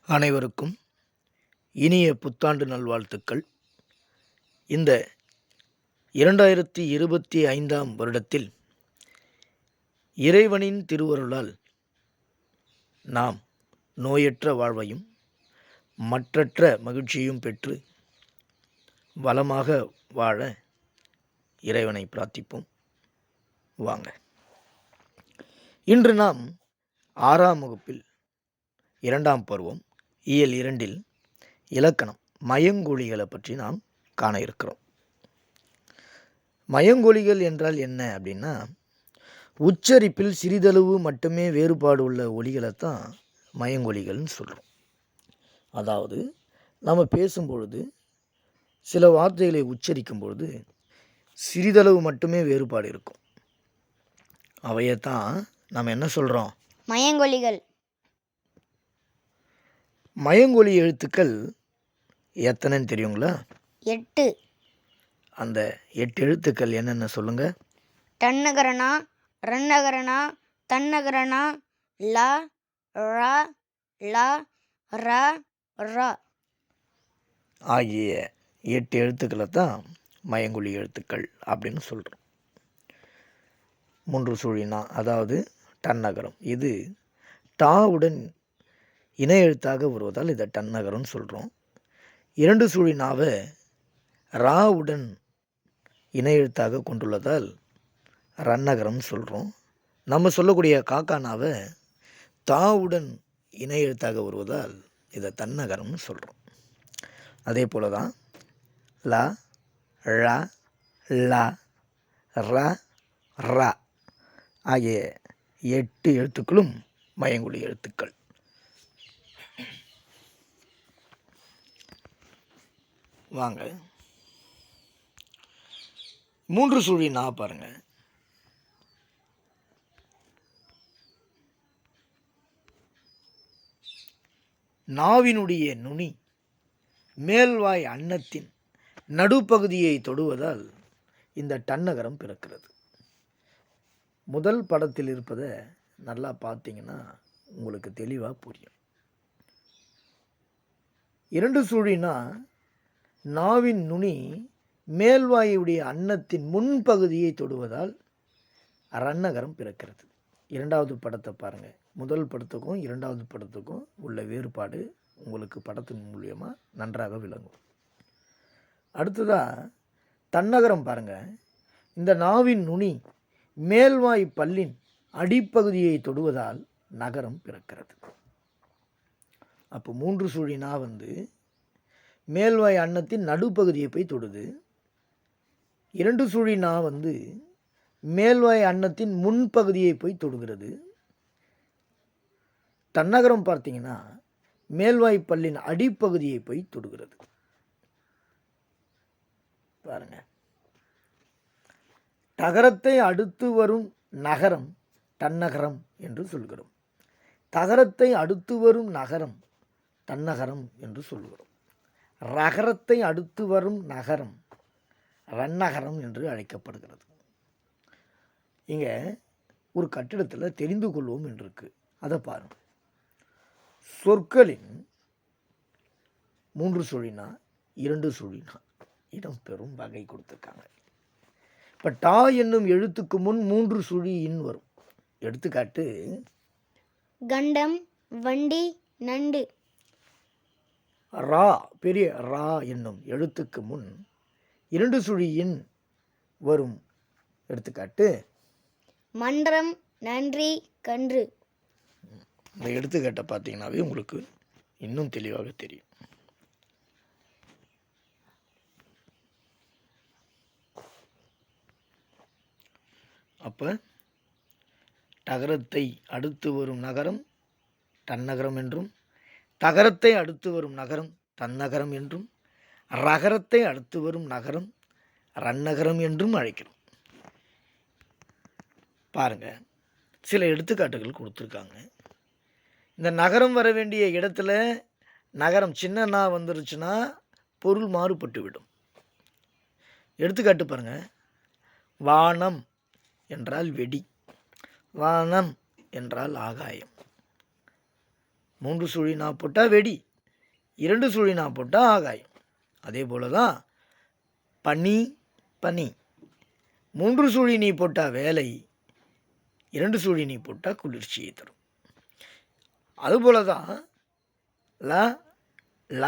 அனைவருக்கும் இனிய புத்தாண்டு நல்வாழ்த்துக்கள். இந்த 2025ஆம் வருடத்தில் இறைவனின் திருவருளால் நாம் நோயற்ற வாழ்வையும் மற்றற்ற மகிழ்ச்சியும் பெற்று வளமாக வாழ இறைவனை பிரார்த்திப்போம். வாங்க, இன்று நாம் 6ஆம் வகுப்பில் 2ஆம் பருவம் இயல் 2இல் இலக்கணம் மயங்கொலிகளை பற்றி நாம் காண இருக்கிறோம். மயங்கொலிகள் என்றால் என்ன அப்படின்னா, உச்சரிப்பில் சிறிதளவு மட்டுமே வேறுபாடு உள்ள ஒலிகளை தான் மயங்கொலிகள்னு சொல்கிறோம். அதாவது நம்ம பேசும்பொழுது சில வார்த்தைகளை உச்சரிக்கும் பொழுது சிறிதளவு மட்டுமே வேறுபாடு இருக்கும். அவையத்தான் நம்ம என்ன சொல்கிறோம்? மயங்கொலிகள். மயங்கொலி எழுத்துக்கள் எத்தனைன்னு தெரியுங்களா? 8. அந்த 8 எழுத்துக்கள் என்னென்ன சொல்லுங்க? டன்னகரணா, ரன்னகரணா, தன்னகரணா, ல, ர, ல, ர, ர ஆகிய 8 எழுத்துக்களை தான் மயங்கொலி எழுத்துக்கள் அப்படின்னு சொல்கிறோம். 3 சுழினா, அதாவது டன்னகரம், இது டாவுடன் இணை எழுத்தாக வருவதால் இதை டன்னகரம்னு சொல்கிறோம். 2 சுழினாவை ராவுடன் இணை எழுத்தாக கொண்டுள்ளதால் ரன்னகரம்னு சொல்கிறோம். நம்ம சொல்லக்கூடிய காக்கானாவை தாவுடன் இணை எழுத்தாக வருவதால் இதை தன்னகரம்னு சொல்கிறோம். அதே போல தான் ல, ழ, ல, ர, ர ஆகிய 8 எழுத்துக்களும் மயங்கொலி எழுத்துக்கள். வாங்க, 3 சுழி நா பாருங்க. நாவினுடைய நுனி மேல்வாய் அன்னத்தின் நடுப்பகுதியை தொடுவதால் இந்த டன்னகரம் பிறக்கிறது. முதல் படத்தில் இருப்பதை நல்லா பார்த்தீங்கன்னா உங்களுக்கு தெளிவாக புரியும். 2 சுழினா நாவின் நுனி மேல்வாயுடைய அன்னத்தின் முன்பகுதியை தொடுவதால் ரன்னகரம் பிறக்கிறது. 2வது படத்தை பாருங்கள். முதல் படத்துக்கும் 2வது படத்துக்கும் உள்ள வேறுபாடு உங்களுக்கு படத்தின் மூலியமாக நன்றாக விளங்கும். அடுத்ததாக தன்னகரம் பாருங்கள். இந்த நாவின் நுனி மேல்வாய் பல்லின் அடிப்பகுதியை தொடுவதால் நகரம் பிறக்கிறது. அப்போ 3 சுழினா மேல்வாய் அன்னத்தின் நடுப்பகுதியை போய் தொடுது. 2 சுழினா மேல்வாய் அன்னத்தின் முன்பகுதியை போய் தொடுகிறது. தன்னகரம் பார்த்தீங்கன்னா மேல்வாய் பல்லின் அடிப்பகுதியை போய் தொடுகிறது. பாருங்க, தகரத்தை அடுத்து வரும் நகரம் தன்னகரம் என்று சொல்கிறோம். தகரத்தை அடுத்து வரும் நகரம் தன்னகரம் என்று சொல்கிறோம். ரகரத்தை அடுத்து வரும் நகரம் ரன்னகரம் என்று அழைக்கப்படுகிறது. இங்கே ஒரு கட்டிடத்தில் தெரிந்து கொள்வோம் என்று இருக்கு. அதை பாருங்கள். சொற்களின் 3 சுழினா 2 சுழினா இடம் பெறும் வகை கொடுத்துருக்காங்க. இப்போ டா என்னும் எழுத்துக்கு முன் 3 சுழி இன் வரும். எடுத்துக்காட்டு, கண்டம், வண்டி, நண்டு. ரா, பெரிய ரா என்னும் எழுத்துக்கு முன் 2 சுழி இன் வரும். எடுத்துக்காட்டு, மன்றம், நன்றி, கன்று. இந்த எடுத்துக்காட்டை பார்த்தீங்கன்னாவே உங்களுக்கு இன்னும் தெளிவாக தெரியும். அப்போ தகரத்தை அடுத்து வரும் நகரம் தன்னகரம் என்றும், தகரத்தை அடுத்து வரும் நகரம் தன்னகரம் என்றும், ரகரத்தை அடுத்து வரும் நகரம் ரன்னகரம் என்றும் அழைக்கிறோம். பாருங்கள், சில எடுத்துக்காட்டுகள் கொடுத்துருக்காங்க. இந்த நகரம் வர வேண்டிய இடத்துல நகரம் சின்னனா வந்துருச்சுன்னா பொருள் மாறுபட்டு விடும். எடுத்துக்காட்டு பாருங்கள். வானம் என்றால் வெடி, வானம் என்றால் ஆகாயம். 3 சுழி நா போட்டால் வெடி, 2 சுழி நா போட்டால் ஆகாயம். அதே போல் தான் பனி பனி, 3 சுழி நீ போட்டால் வேலை, 2 சுழி நீ போட்டால் குளிர்ச்சியை தரும். அதுபோல தான் ல ல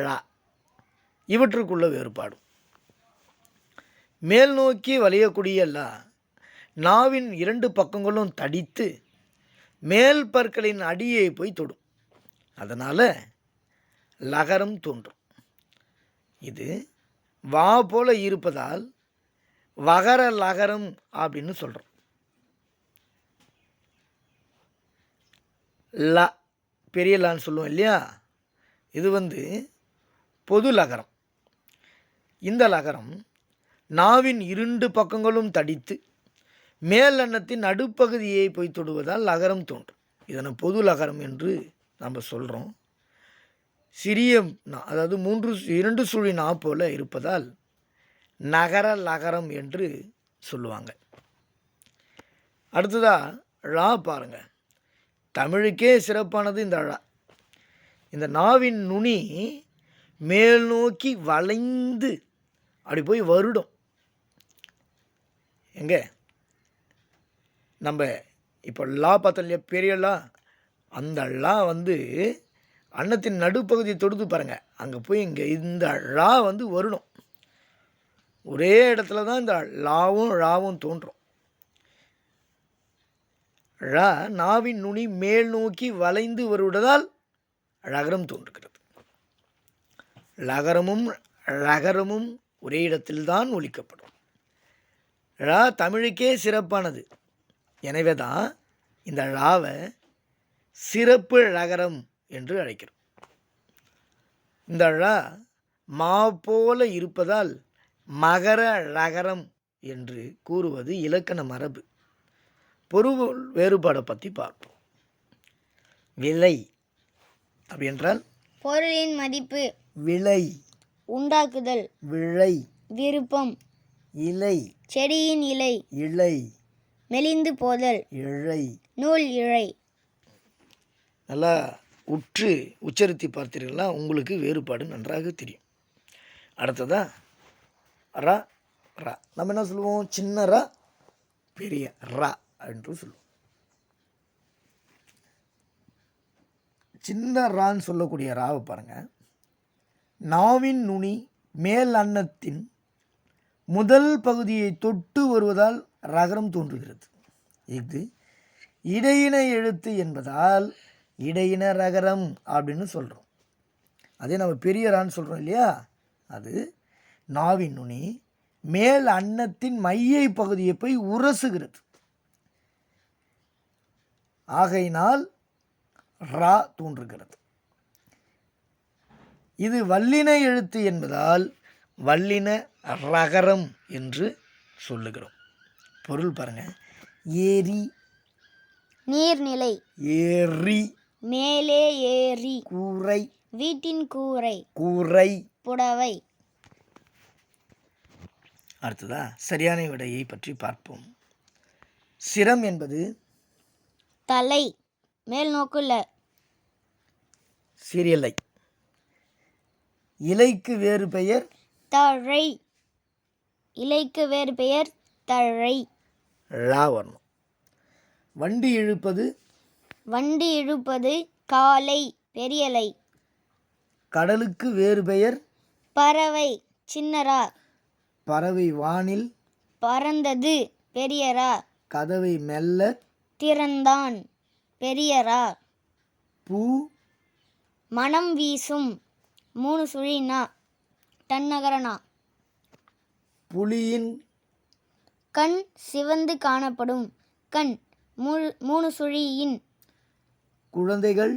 ழ இவற்றுக்குள்ள வேறுபாடும். மேல் நோக்கி வளையக்கூடிய ல நாவின் 2 பக்கங்களும் தடித்து மேல் பற்களின் அடியை போய் தொடும். அதனால் லகரம் தோன்றும். இது வா போல இருப்பதால் வகர லகரம் அப்படின்னு சொல்கிறோம். ல பெரிய லான்னு சொல்லுவோம் இல்லையா, இது பொது லகரம். இந்த லகரம் நாவின் 2 பக்கங்களும் தடித்து மேல் அன்னத்தின் நடுப்பகுதியை போய் தொடுவதால் லகரம் தோன்றும். இதனை பொது லகரம் என்று நம்ம சொல்கிறோம். சிறிய அதாவது 2 சுழி நா போல இருப்பதால் நகர லகரம் என்று சொல்லுவாங்க. அடுத்ததாக ழா பாருங்கள். தமிழுக்கே சிறப்பானது இந்த ழ. இந்த நாவின் நுனி மேல் நோக்கி வளைந்து அப்படி போய் வருடும். எங்கே நம்ம இப்போ லா பார்த்தோம் இல்லையா, பெரிய லா, அந்த லா அன்னத்தின் நடுப்பகுதியை தொடுத்து பாருங்கள், அங்கே போய் இங்கே இந்த ழா வருடும். ஒரே இடத்துல தான் இந்த லாவும் ழாவும் தோன்றும். ழ நாவின் நுனி மேல் நோக்கி வளைந்து வருவதால் ழகரம் தோன்றுகிறது. லகரமும் ழகரமும் ஒரே இடத்தில்தான் ஒலிக்கப்படும். ழ தமிழுக்கே சிறப்பானது. எனவே தான் இந்த ழாவை சிறப்பு ழகரம் என்று அழைக்கிறோம். இந்த ழ மா போல இருப்பதால் மகர ழகரம் என்று கூறுவது இலக்கண மரபு. பொருள் வேறுபாடை பற்றி பார்ப்போம். விலை அப்படி என்றால் பொருளின் மதிப்பு. விலை உண்டாக்குதல். விழை விருப்பம். இலை செடியின் இலை. இலை மெலிந்து போதல். இழை நூல் இழை. நல்லா உற்று உச்சரித்து பார்த்தீர்களா, உங்களுக்கு வேறுபாடு நன்றாக தெரியும். அடுத்ததா ரா ரா. நம்ம என்ன சொல்லுவோம், சின்ன ரா பெரிய ரா என்று சொல்லுவோம். சின்ன ரான்னு சொல்லக்கூடிய ராவை பாருங்கள். நாவின் நுனி மேல் அன்னத்தின் முதல் பகுதியை தொட்டு வருவதால் ரகரம் தோன்றுகிறது. இது இடையின எழுத்து என்பதால் இடையின ரகரம் அப்படின்னு சொல்கிறோம். அதே நம்ம பெரிய ரான்னு சொல்கிறோம் இல்லையா, அது நாவின் நுனி மேல் அன்னத்தின் மையை பகுதியை போய் உரசுகிறது. ஆகையினால் ரா தோன்றுகிறது. இது வல்லின எழுத்து என்பதால் வல்லின ரகரம் என்று சொல்லுகிறோம். பொருள் பாருங்கள். ஏரி நீர்நிலை. ஏரி மேலே ஏரி. கூரை வீட்டின் கூரை. கூரை புடவை. அடுத்ததா சரியான விடையை பற்றி பார்ப்போம். சிரம் என்பது தலை. மேல் நோக்குள்ள. சிறியலை. இலைக்கு வேறு பெயர் தழை. இலைக்கு வேறு பெயர் தழை. ழா வரணும். வண்டி இழுப்பது. வண்டி இழுப்பது காலை. பெரியலை. கடலுக்கு வேறு பெயர் பறவை. சின்னரா. பறவை வானில் பறந்தது. பெரியரா. கதவை மெல்ல திறந்தான். பெரியரா. பூ மனம் வீசும். 3 சுழி நா. தன்னகரனா. புலியின் கண் சிவந்து காணப்படும். கண் 3 சுழியின். குழந்தைகள்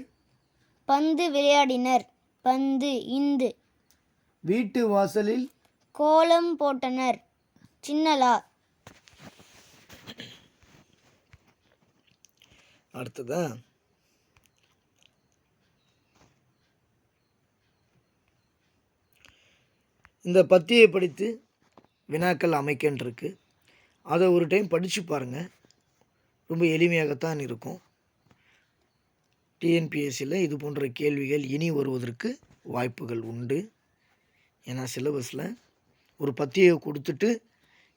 பந்து விளையாடினர். பந்து இந்து. வீட்டு வாசலில் கோலம் போட்டனர். சின்னலா. அடுத்ததா இந்த பத்தியை படித்து வினாக்கள் அமைக்கின்றிருக்கு. அதை ஒரு டைம் படித்து பாருங்கள். ரொம்ப எளிமையாகத்தான் இருக்கும். டிஎன்பிஎஸ்சியில் இது போன்ற கேள்விகள் இனி வருவதற்கு வாய்ப்புகள் உண்டு. ஏன்னா சிலபஸில் ஒரு பத்தியை கொடுத்துட்டு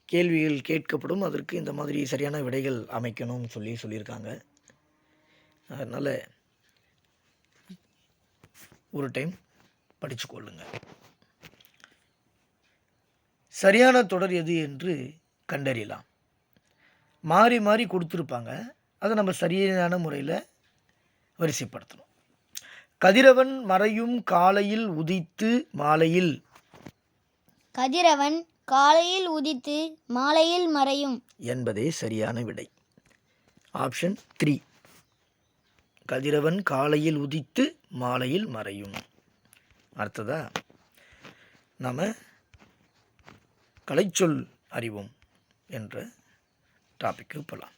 கேள்விகள் கேட்கப்படும், அதற்கு இந்த மாதிரி சரியான விடைகள் அமைக்கணும்னு சொல்லியிருக்காங்க. அதனால் ஒரு டைம் படித்து கொள்ளுங்க. சரியான தொடர் எது என்று கண்டறியலாம். மாறி மாறி கொடுத்துருப்பாங்க, அதை நம்ம சரியான முறையில் வரிசைப்படுத்தணும். கதிரவன் மறையும் காலையில் உதித்து மாலையில். கதிரவன் காலையில் உதித்து மாலையில் மறையும் என்பதே சரியான விடை. ஆப்ஷன் 3. கதிரவன் காலையில் உதித்து மாலையில் மறையும். அடுத்ததா நாம் கலைச்சொல் அறிவோம் என்ற டாபிக்கு போகலாம்.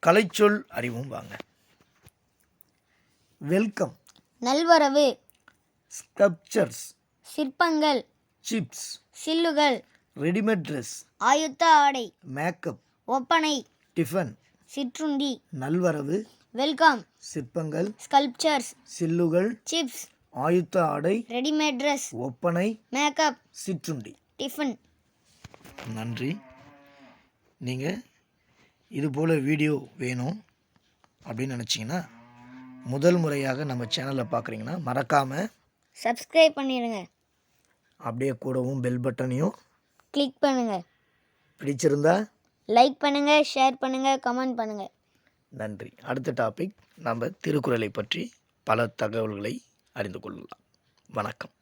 கலைச்சொல் அறிவோம் வாங்க. வெல்கம், நல்வரவு, ஸ்கல்ப்சர்ஸ், சிற்பங்கள், சிப்ஸ், சில்லுகள், ரெடிமேட் ட்ரெஸ், ஆயுத்த ஆடை, மேக்கப், ஒப்பனை, டிஃபன், சிற்றுண்டி, நல்வரவு, வெல்கம், சிற்பங்கள், ஸ்கல்ப்சர்ஸ், சில்லுகள், சிப்ஸ், ஆயுத்த ஆடை, ரெடிமேட் ட்ரெஸ், ஒப்பனை, மேக்கப், சிற்றுண்டி. டிஃபன். நன்றி. நீங்கள் இதுபோல் வீடியோ வேணும் அப்படின்னு நினச்சிங்கன்னா, முதல் முறையாக நம்ம சேனலை பார்க்குறீங்கன்னா மறக்காமல் சப்ஸ்கிரைப் பண்ணிடுங்க. அப்படியே கூடவும் பெல் பட்டனையும் கிளிக் பண்ணுங்க. பிடிச்சிருந்தா லைக் பண்ணுங்க, ஷேர் பண்ணுங்க, கமெண்ட் பண்ணுங்க. நன்றி. அடுத்த டாபிக் நம்ம திருக்குறளை பற்றி பல தகவல்களை அறிந்து கொள்ளலாம். வணக்கம்.